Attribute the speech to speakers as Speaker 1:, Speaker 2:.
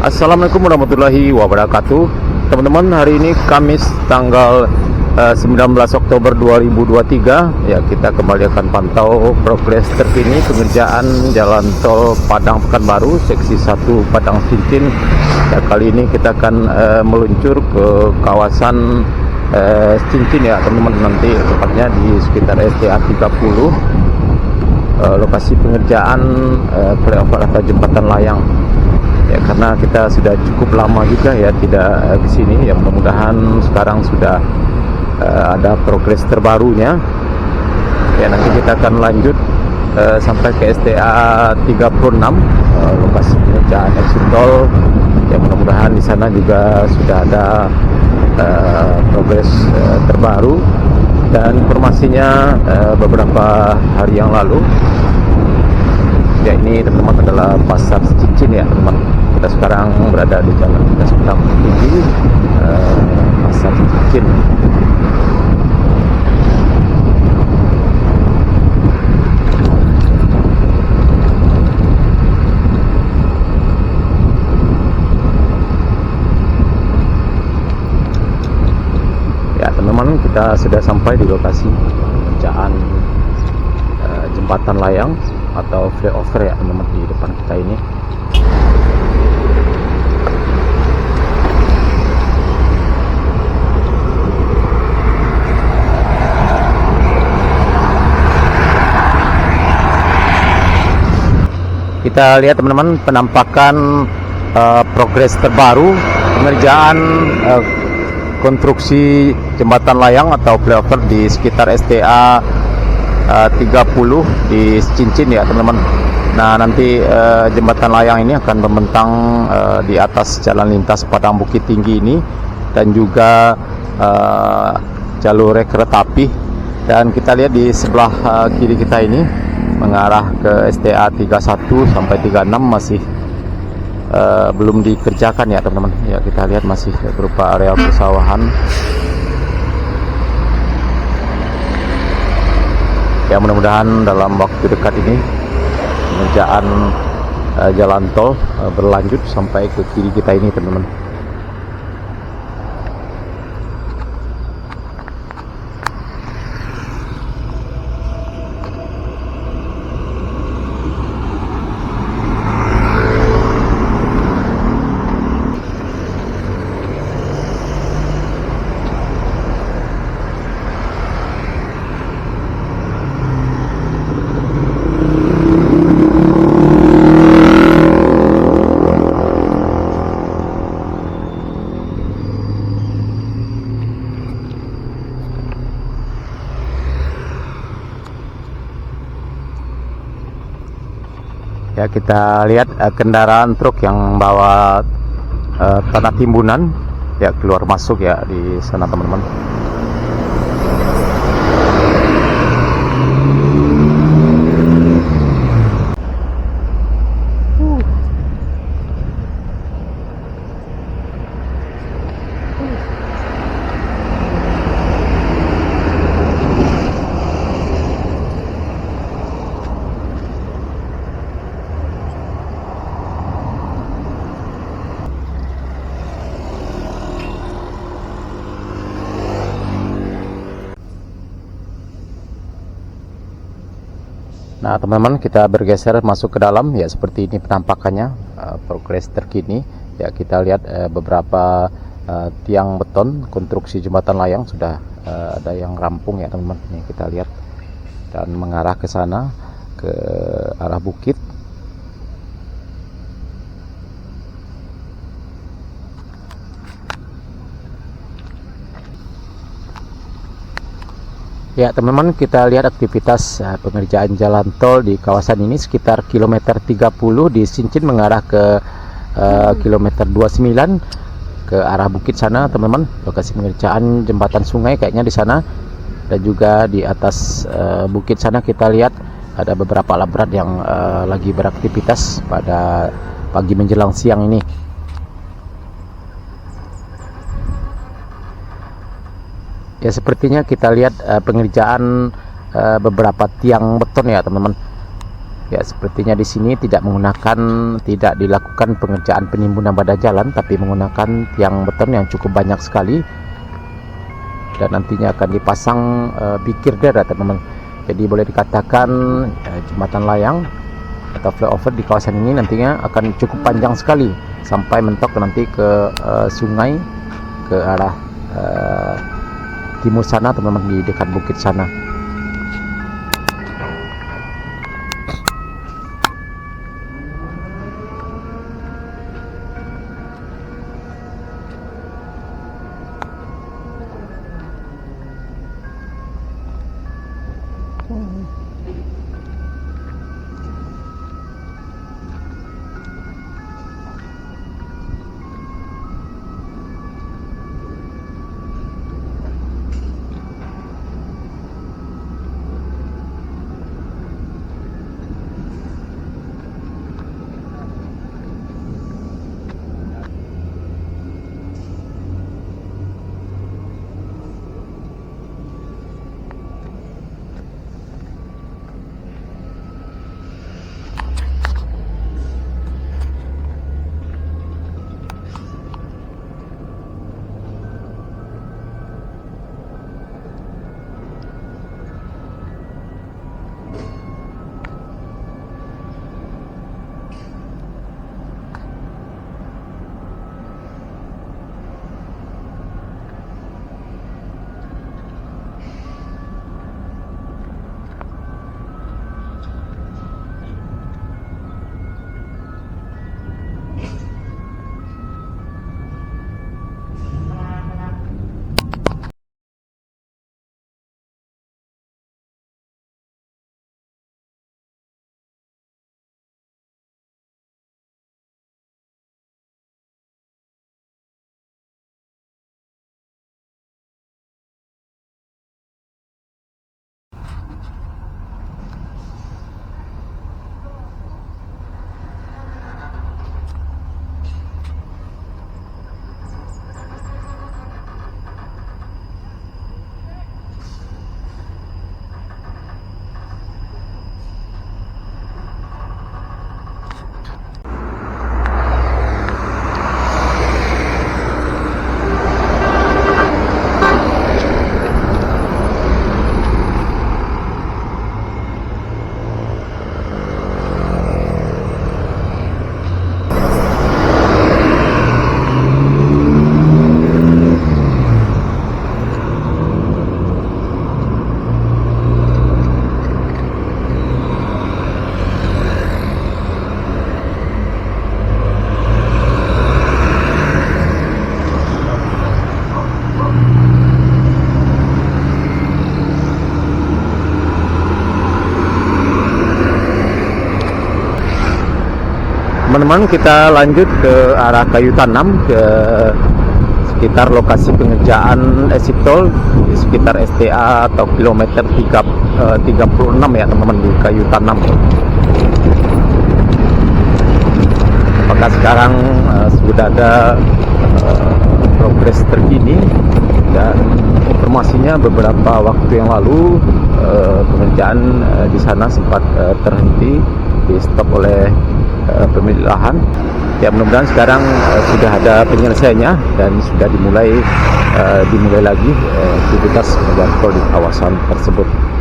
Speaker 1: Assalamualaikum warahmatullahi wabarakatuh. Teman-teman, hari ini Kamis tanggal 19 Oktober 2023. Ya, kita kembali akan pantau progres terkini pengerjaan jalan tol Padang Pekanbaru seksi 1 Padang Cincin. Ya, kali ini kita akan meluncur ke kawasan Cincin ya teman-teman, nanti tepatnya di sekitar STA 30, lokasi pengerjaan flyover atau jembatan layang. Ya, karena kita sudah cukup lama juga ya tidak ke sini. Ya, mudah-mudahan sekarang sudah ada progres terbarunya. Ya, nanti kita akan lanjut sampai ke STA 36, lokasi pengerjaan exit tol. Ya, mudah-mudahan di sana juga sudah ada progres terbaru. Dan informasinya beberapa hari yang lalu, ya ini teman-teman adalah pasar Cincin ya teman-teman. Kita sekarang berada di jalan lintas Padang Tinggi, pasar Cincin. Ya teman-teman, kita sudah sampai di lokasi pengerjaan jembatan layang atau flyover ya teman-teman di depan kita ini. Kita lihat teman-teman penampakan progres terbaru pengerjaan konstruksi jembatan layang atau flyover di sekitar STA 30 di Cincin ya teman-teman. Nah, nanti jembatan layang ini akan membentang di atas jalan lintas Padang Bukit Tinggi ini, dan juga jalur kereta api. Dan kita lihat di sebelah kiri kita ini mengarah ke STA 31 sampai 36 masih belum dikerjakan ya teman-teman. Ya, kita lihat masih berupa area persawahan. Ya, mudah-mudahan dalam waktu dekat ini pengerjaan jalan tol berlanjut sampai ke kiri kita ini teman-teman. Ya, kita lihat kendaraan truk yang bawa tanah timbunan ya keluar masuk ya di sana teman-teman. Nah teman-teman, kita bergeser masuk ke dalam ya, seperti ini penampakannya progres terkini. Ya, kita lihat beberapa tiang beton konstruksi jembatan layang sudah ada yang rampung ya teman-teman. Ini kita lihat dan mengarah ke sana ke arah bukit. Ya teman-teman, kita lihat aktivitas pengerjaan jalan tol di kawasan ini sekitar kilometer 30 di Cincin mengarah ke kilometer 29 ke arah bukit sana teman-teman. Lokasi pengerjaan jembatan sungai kayaknya di sana, dan juga di atas bukit sana kita lihat ada beberapa alat berat yang lagi beraktivitas pada pagi menjelang siang ini. Ya, sepertinya kita lihat pengerjaan beberapa tiang beton ya teman-teman. Ya, sepertinya di sini tidak dilakukan pengerjaan penimbunan badan jalan, tapi menggunakan tiang beton yang cukup banyak sekali, dan nantinya akan dipasang bikirder, teman-teman. Jadi boleh dikatakan jembatan layang atau flyover di kawasan ini nantinya akan cukup panjang sekali sampai mentok nanti ke sungai, ke arah timur sana, teman-teman, di dekat bukit sana. Teman-teman, kita lanjut ke arah Kayu Tanam, ke sekitar lokasi pengerjaan exit tol di sekitar STA atau kilometer 36 ya, teman-teman, di Kayu Tanam. Apakah sekarang sudah ada progres terkini? Dan informasinya, beberapa waktu yang lalu pengerjaan di sana sempat terhenti, di stop oleh pemilik lahan. Ya, mudah-mudahan sekarang sudah ada penyelesaiannya dan sudah dimulai lagi aktivitas pengerjaan tol di kawasan tersebut.